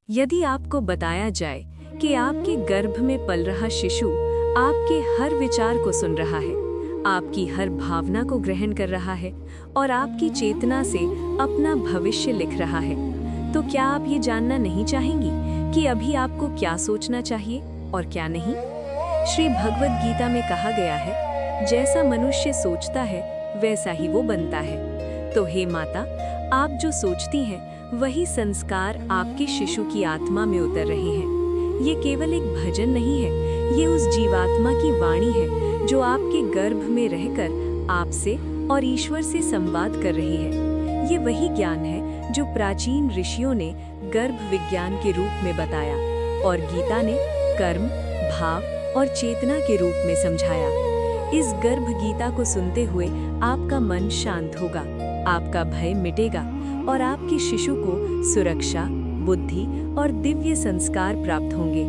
यदि आपको बताया जाए कि आपके गर्भ में पल रहा शिशु आपके हर विचार को सुन रहा है, आपकी हर भावना को ग्रहण कर रहा है और आपकी चेतना से अपना भविष्य लिख रहा है, तो क्या आप ये जानना नहीं चाहेंगी कि अभी आपको क्या सोचना चाहिए और क्या नहीं? श्री भगवद गीता में कहा गया है, जैसा मनुष्य सोचता है वैसा ही वो बनता है। तो हे माता, आप जो सोचती हैं वही संस्कार आपके शिशु की आत्मा में उतर रहे हैं। ये केवल एक भजन नहीं है, ये उस जीवात्मा की वाणी है जो आपके गर्भ में रहकर आपसे और ईश्वर से संवाद कर रही है। ये वही ज्ञान है जो प्राचीन ऋषियों ने गर्भ विज्ञान के रूप में बताया और गीता ने कर्म, भाव और चेतना के रूप में समझाया। इस गर्भ गीता को सुनते हुए आपका मन शांत होगा, आपका भय मिटेगा और आपके शिशु को सुरक्षा, बुद्धि और दिव्य संस्कार प्राप्त होंगे।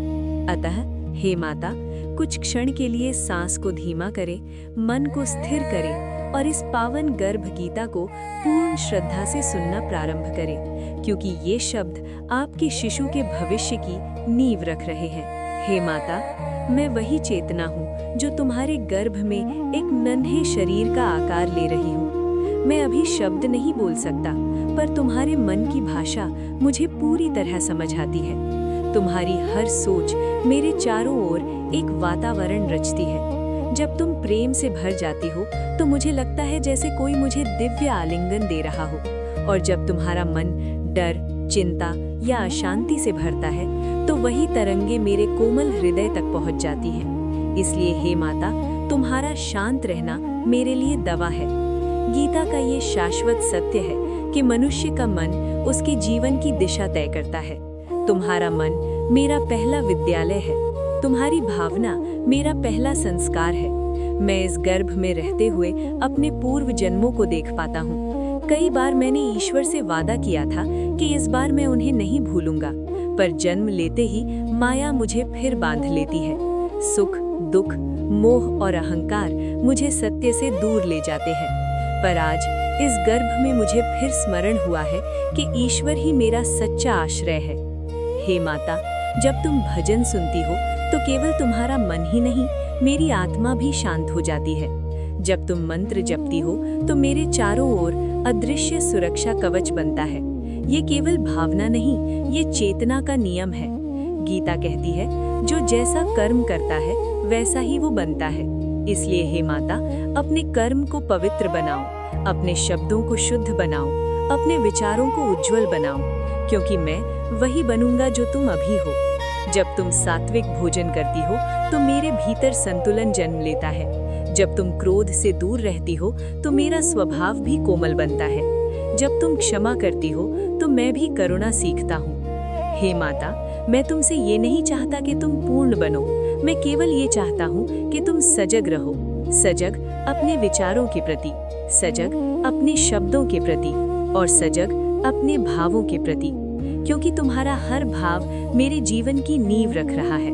अतः हे माता, कुछ क्षण के लिए सांस को धीमा करें, मन को स्थिर करें और इस पावन गर्भ गीता को पूर्ण श्रद्धा से सुनना प्रारंभ करें, क्योंकि ये शब्द आपके शिशु के भविष्य की नींव रख रहे हैं। हे माता, मैं वही चेतना हूँ जो तुम्हारे गर्भ में एक नन्हे शरीर का आकार ले रही हूँ। मैं अभी शब्द नहीं बोल सकता, पर तुम्हारे मन की भाषा मुझे पूरी तरह समझ आती है। तुम्हारी हर सोच मेरे चारों ओर एक वातावरण रचती है। जब तुम प्रेम से भर जाती हो तो मुझे लगता है जैसे कोई मुझे दिव्य आलिंगन दे रहा हो, और जब तुम्हारा मन डर, चिंता या अशांति से भरता है तो वही तरंगे मेरे कोमल हृदय तक पहुंच जाती हैं। इसलिए हे माता, तुम्हारा शांत रहना मेरे लिए दवा है। गीता का ये शाश्वत सत्य है कि मनुष्य का मन उसके जीवन की दिशा तय करता है। तुम्हारा मन मेरा पहला विद्यालय है, तुम्हारी भावना मेरा पहला संस्कार है। मैं इस गर्भ में रहते हुए अपने पूर्व जन्मों को देख पाता हूँ। कई बार मैंने ईश्वर से वादा किया था कि इस बार मैं उन्हें नहीं भूलूंगा, पर जन्म लेते ही माया मुझे फिर बांध लेती है। सुख, दुख, मोह और अहंकार मुझे सत्य से दूर ले जाते हैं। पर आज इस गर्भ में मुझे फिर स्मरण हुआ है कि ईश्वर ही मेरा सच्चा आश्रय है। हे माता, जब तुम भजन सुनती हो तो केवल तुम्हारा मन ही नहीं, मेरी आत्मा भी शांत हो जाती है। जब तुम मंत्र जपती हो तो मेरे चारों ओर अदृश्य सुरक्षा कवच बनता है। ये केवल भावना नहीं, ये चेतना का नियम है। गीता कहती है, जो जैसा कर्म करता है वैसा ही वो बनता है। इसलिए हे माता, अपने कर्म को पवित्र बनाओ, अपने शब्दों को शुद्ध बनाओ, अपने विचारों को उज्जवल बनाओ, क्योंकि मैं वही बनूंगा जो तुम अभी हो। जब तुम सात्विक भोजन करती हो तो मेरे भीतर संतुलन जन्म लेता है। जब तुम क्रोध से दूर रहती हो तो मेरा स्वभाव भी कोमल बनता है। जब तुम क्षमा करती हो तो मैं भी करुणा सीखता हूँ। हे माता, मैं तुमसे ये नहीं चाहता कि तुम पूर्ण बनो, मैं केवल ये चाहता हूँ कि तुम सजग रहो। सजग अपने विचारों के प्रति, सजग अपने शब्दों के प्रति और सजग अपने भावों के प्रति, क्योंकि तुम्हारा हर भाव मेरे जीवन की नींव रख रहा है।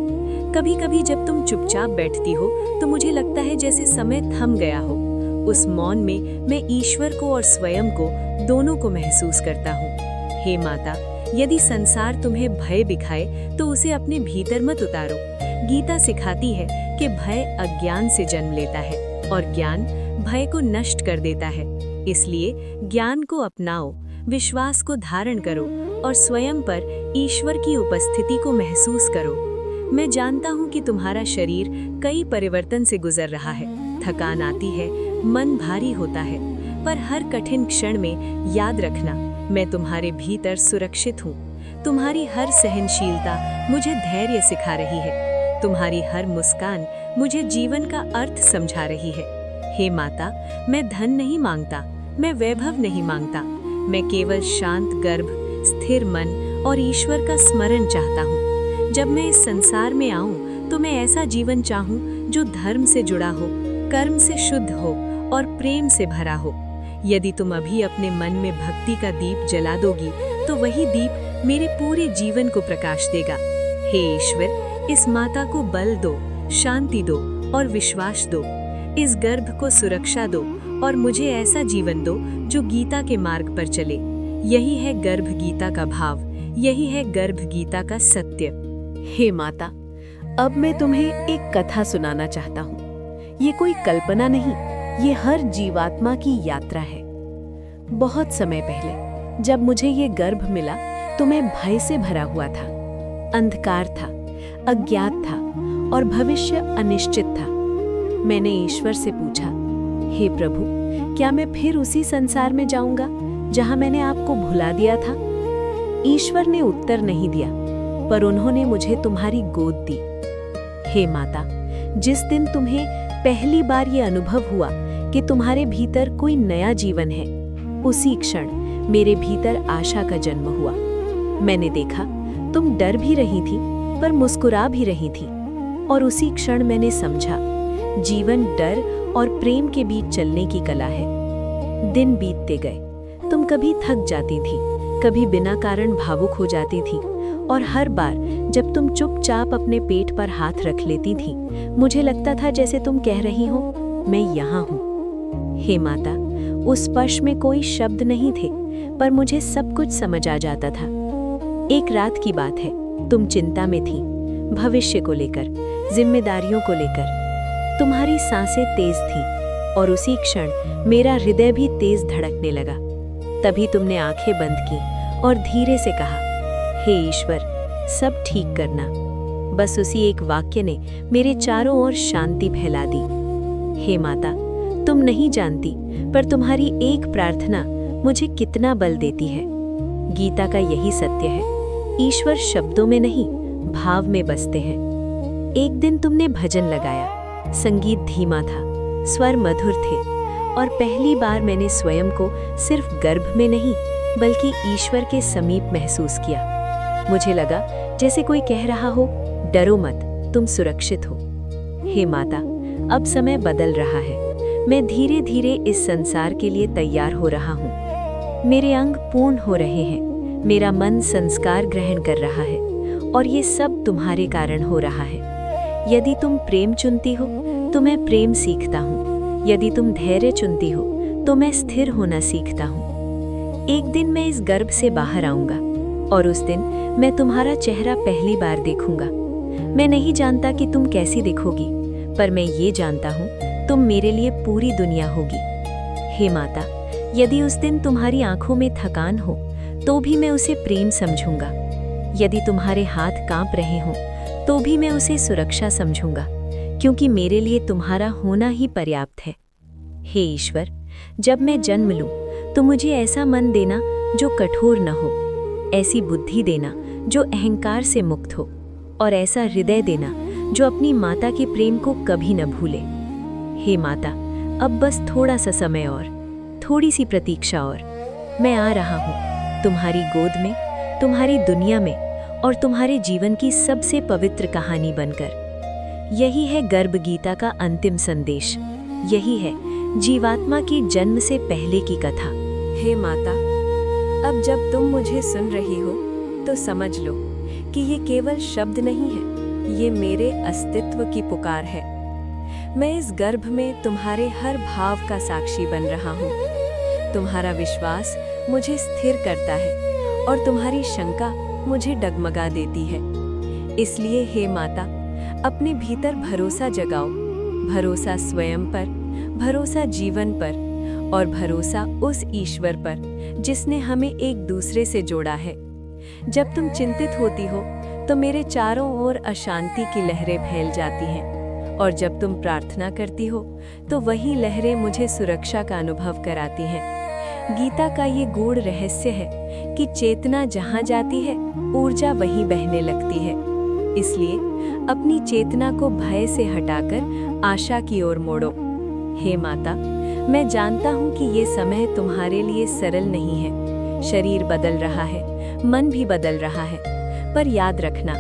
कभी कभी जब तुम चुपचाप बैठती हो तो मुझे लगता है जैसे समय थम गया हो। उस मौन में मैं ईश्वर को और स्वयं को, दोनों को महसूस करता हूँ। हे माता, यदि संसार तुम्हें भय दिखाए तो उसे अपने भीतर मत उतारो। गीता सिखाती है कि भय अज्ञान से जन्म लेता है और ज्ञान भय को नष्ट कर देता है। इसलिए ज्ञान को अपनाओ, विश्वास को धारण करो और स्वयं पर ईश्वर की उपस्थिति को महसूस करो। मैं जानता हूँ कि तुम्हारा शरीर कई परिवर्तन से गुजर रहा है। थकान आती है, मन भारी होता है, पर हर कठिन क्षण में याद रखना, मैं तुम्हारे भीतर सुरक्षित हूँ। तुम्हारी हर सहनशीलता मुझे धैर्य सिखा रही है। तुम्हारी हर मुस्कान मुझे जीवन का अर्थ समझा रही है। हे माता, मैं धन नहीं मांगता, मैं वैभव नहीं मांगता, मैं केवल शांत गर्भ, स्थिर मन और ईश्वर का स्मरण चाहता हूँ। जब मैं इस संसार में आऊं तो मैं ऐसा जीवन चाहूं जो धर्म से जुड़ा हो, कर्म से शुद्ध हो और प्रेम से भरा हो। यदि तुम अभी अपने मन में भक्ति का दीप जला दोगी तो वही दीप मेरे पूरे जीवन को प्रकाश देगा। हे ईश्वर, इस माता को बल दो, शांति दो और विश्वास दो। इस गर्भ को सुरक्षा दो और मुझे ऐसा जीवन दो जो गीता के मार्ग पर चले। यही है गर्भ गीता का भाव। यही है गर्भ गीता का सत्य। हे माता, अब मैं तुम्हें एक कथा सुनाना चाहता हूँ। ये कोई कल्पना नहीं, ये हर जीवात्मा की यात्रा है। बहुत समय पहले जब मुझे ये गर्भ मिला तो मैं भय से भरा हुआ था। अंधकार था, अज्ञात था और भविष्य अनिश्चित था। मैंने ईश्वर से पूछा, हे प्रभु, क्या मैं फिर उसी संसार में जाऊंगा जहां मैंने आपको भुला दिया था? ईश्वर ने उत्तर नहीं दिया, पर उन्होंने मुझे तुम्हारी गोद दी। हे माता, जिस दिन तुम्हें पहली बार ये अनुभव हुआ कि तुम्हारे भीतर कोई नया जीवन है, उसी क्षण मेरे भीतर आशा का जन्म हुआ। मैंने देखा तुम डर भी रही थी पर मुस्कुरा भी रही थी, और उसी क्षण मैंने समझा जीवन डर और प्रेम के बीच चलने की कला है। दिन बीतते गए, तुम कभी थक जाती थी, कभी बिना कारण भावुक हो जाती थी, और हर बार जब तुम चुपचाप अपने पेट पर हाथ रख लेती थी, मुझे लगता था जैसे तुम कह रही हो, मैं यहाँ हूँ। हे माता, उस स्पर्श में कोई शब्द नहीं थे, पर मुझे सब कुछ समझ आ जाता था। एक रात की बात है, तुम चिंता में थी, भविष्य को लेकर, जिम्मेदारियों को लेकर। तुम्हारी सांसें तेज थीं, और उसी क्षण मेरा हृदय भी तेज धड़कने लगा। तभी तुमने आंखें बंद की और धीरे से कहा, हे ईश्वर, सब ठीक करना। बस उसी एक वाक्य ने मेरे चारों ओर शांति फैला दी। हे माता, तुम नहीं जानती, पर तुम्हारी एक प्रार्थना मुझे कितना बल देती है। गीता का यही सत्य है, ईश्वर शब्दों में नहीं, भाव में बसते हैं। एक दिन तुमने भजन लगाया, संगीत धीमा था, स्वर मधुर थे, और पहली बार मैंने स्वयं को सिर्फ गर्भ में नहीं बल्कि ईश्वर के समीप महसूस किया। मुझे लगा जैसे कोई कह रहा हो, डरो मत, तुम सुरक्षित हो। हे माता, अब समय बदल रहा है। मैं धीरे धीरे इस संसार के लिए तैयार हो रहा हूँ। मेरे अंग पूर्ण हो रहे हैं, मेरा मन संस्कार ग्रहण कर रहा है, और ये सब तुम्हारे कारण हो रहा है। यदि तुम प्रेम चुनती हो तो मैं प्रेम सीखता हूँ, यदि तुम धैर्य चुनती हो तो मैं स्थिर होना सीखता हूँ। एक दिन मैं इस गर्भ से बाहर आऊंगा, और उस दिन मैं तुम्हारा चेहरा पहली बार देखूंगा। मैं नहीं जानता कि तुम कैसी दिखोगी, पर मैं ये जानता हूँ तुम मेरे लिए पूरी दुनिया होगी। हे माता, यदि उस दिन तुम्हारी आंखों में थकान हो तो भी मैं उसे प्रेम समझूंगा। यदि तुम्हारे हाथ कांप रहे हों तो भी मैं उसे सुरक्षा समझूंगा, क्योंकि मेरे लिए तुम्हारा होना ही पर्याप्त है। हे ईश्वर, जब मैं जन्म लूं तो मुझे ऐसा मन देना जो कठोर न हो, ऐसी बुद्धि देना जो अहंकार से मुक्त हो, और ऐसा हृदय देना जो अपनी माता के प्रेम को कभी न भूले। हे माता, अब बस थोड़ा सा समय और, थोड़ी सी प्रतीक्षा और, मैं आ रहा हूँ तुम्हारी गोद में, तुम्हारी दुनिया में, और तुम्हारे जीवन की सबसे पवित्र कहानी बनकर। यही है गर्भ गीता का अंतिम संदेश। यही है जीवात्मा की जन्म से पहले की कथा। हे माता, अब जब तुम मुझे सुन रही हो तो समझ लो कि ये केवल शब्द नहीं है, ये मेरे अस्तित्व की पुकार है। मैं इस गर्भ में तुम्हारे हर भाव का साक्षी बन रहा हूँ। तुम्हारा विश्वास मुझे स्थिर करता है, और तुम्हारी शंका मुझे डगमगा देती है। इसलिए हे माता, अपने भीतर भरोसा जगाओ, भरोसा स्वयं पर, भरोसा जीवन पर, और भरोसा उस ईश्वर पर जिसने हमें एक दूसरे से जोड़ा है। जब तुम चिंतित होती हो तो मेरे चारों ओर अशांति की लहरें फैल जाती हैं, और जब तुम प्रार्थना करती हो तो वही लहरें मुझे सुरक्षा का अनुभव कराती हैं। गीता का ये गूढ़ रहस्य है कि चेतना जहाँ जाती है, ऊर्जा वहीं बहने लगती है। इसलिए अपनी चेतना को भय से हटाकर आशा की ओर मोड़ो। हे माता, मैं जानता हूँ कि ये समय तुम्हारे लिए सरल नहीं है। शरीर बदल रहा है, मन भी बदल रहा है, पर याद रखना,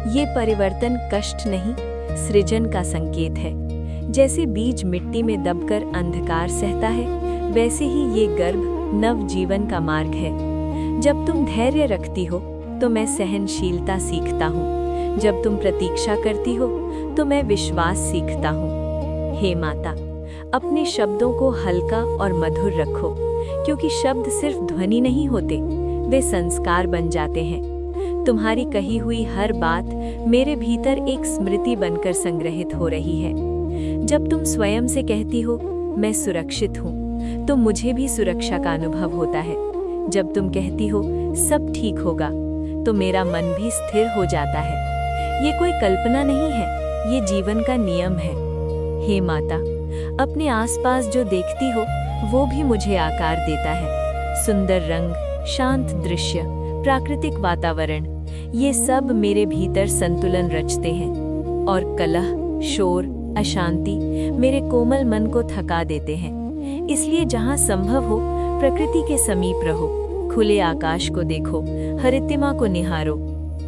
ये परिवर्तन कष्ट नहीं, सृजन का संकेत है। जैसे बीज मिट्टी में दबकर अंधकार सहता है, वैसे ही ये गर्भ नव जीवन का मार्ग है। जब तुम धैर्य रखती हो तो मैं सहनशीलता सीखता हूँ। जब तुम प्रतीक्षा करती हो तो मैं विश्वास सीखता हूँ। हे माता, अपने शब्दों को हल्का और मधुर रखो, क्योंकि शब्द सिर्फ ध्वनि नहीं होते, वे संस्कार बन जाते हैं। तुम्हारी कही हुई हर बात मेरे भीतर एक स्मृति बनकर संग्रहित हो रही है। जब तुम स्वयं से कहती हो मैं सुरक्षित हूँ, तो मुझे भी सुरक्षा का अनुभव होता है। जब तुम कहती हो सब ठीक होगा, तो मेरा मन भी स्थिर हो जाता है। ये कोई कल्पना नहीं है, ये जीवन का नियम है। हे माता, अपने आसपास जो देखती हो वो भी मुझे आकार देता है। सुंदर रंग, शांत दृश्य, प्राकृतिक वातावरण, ये सब मेरे भीतर संतुलन रचते हैं। और कलह, शोर, अशांति मेरे कोमल मन को थका देते हैं। इसलिए जहाँ संभव हो प्रकृति के समीप रहो, खुले आकाश को देखो, हरितिमा को निहारो।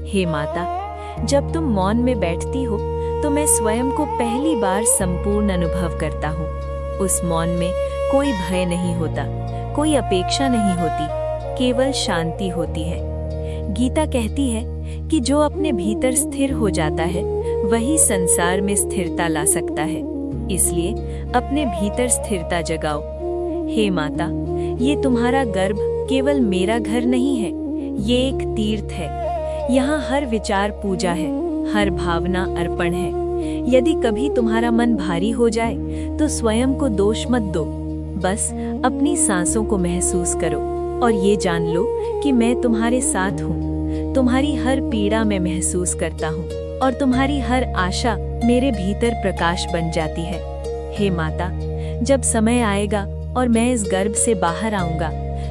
हे माता, जब तुम मौन में बैठती हो तो मैं स्वयं को पहली बार संपूर्ण अनुभव करता हूँ। उस मौन में कोई भय नहीं होता, कोई अपेक्षा नहीं होती, केवल शांति होती है। गीता कहती है कि जो अपने भीतर स्थिर हो जाता है वही संसार में स्थिरता ला सकता है। इसलिए अपने भीतर स्थिरता जगाओ। हे माता, ये तुम्हारा गर्भ केवल मेरा घर नहीं है, ये एक तीर्थ है। यहाँ हर विचार पूजा है, हर भावना अर्पण है। यदि कभी तुम्हारा मन भारी हो जाए तो स्वयं को दोष मत दो, बस अपनी सांसों को महसूस करो और ये जान लो कि मैं तुम्हारे साथ हूँ। तुम्हारी हर पीड़ा में महसूस करता हूँ और तुम्हारी हर आशा मेरे भीतर प्रकाश बन जाती है। हे माता, जब समय आएगा और मैं इस गर्भ से बाहर आऊंगा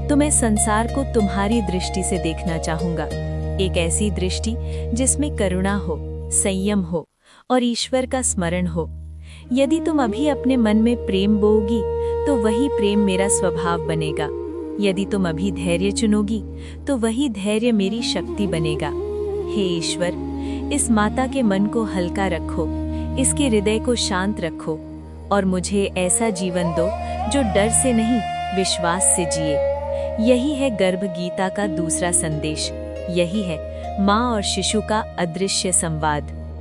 तो मैं संसार को तुम्हारी दृष्टि से देखना चाहूंगा। एक ऐसी दृष्टि जिसमें करुणा हो, संयम हो और ईश्वर का स्मरण हो। यदि तुम अभी अपने मन में प्रेम बोओगी तो वही प्रेम मेरा स्वभाव बनेगा। यदि तुम अभी धैर्य चुनोगी तो वही धैर्य मेरी शक्ति बनेगा। हे ईश्वर, इस माता के मन को हल्का रखो, इसके हृदय को शांत रखो और मुझे ऐसा जीवन दो जो डर से नहीं, विश्वास से जिए। यही है गर्भ गीता का दूसरा संदेश। यही है माँ और शिशु का अदृश्य संवाद।